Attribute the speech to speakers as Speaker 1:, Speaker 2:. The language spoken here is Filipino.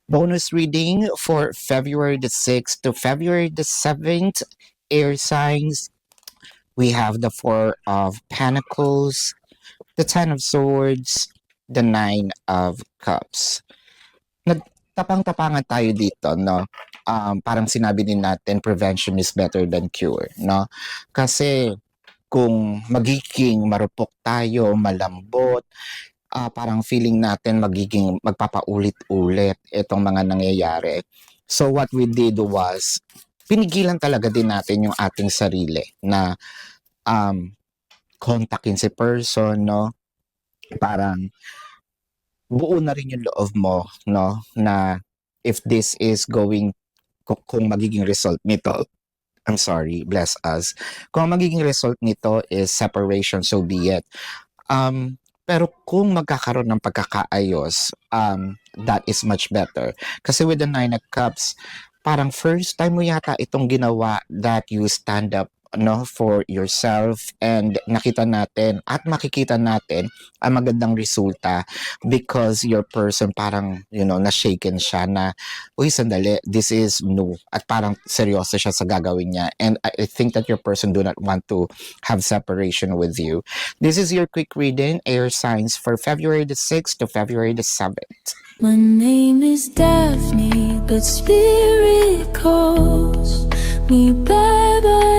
Speaker 1: Bonus reading for February the 6th to February the 7th, air signs. We have the Four of Pentacles, the Ten of Swords, the Nine of Cups. Nagtapang-tapangan tayo dito, no? Parang sinabi din natin, prevention is better than cure, no? Kasi kung magiging marupok tayo, malambot, parang feeling natin magpapaulit-ulit itong mga nangyayari. So what we did was, pinigilan talaga din natin yung ating sarili na kontakin si person, no? Parang buo na rin yung loob mo, no? Na if this is going, kung magiging result nito, I'm sorry, bless us. Kung magiging result nito is separation, so be it. Pero kung magkakaroon ng pagkakaayos, that is much better. Kasi with the Nine of Cups, parang first time mo yata itong ginawa that you stand up, no, for yourself, and nakita natin at makikita natin ang magandang resulta because your person parang, na-shaken siya na, uy, sandali, this is new. At parang seryoso siya sa gagawin niya. And I think that your person do not want to have separation with you. This is your quick reading, air signs for February the 6th to February the 7th.
Speaker 2: My name is Daphne, but spirit calls me bye-bye.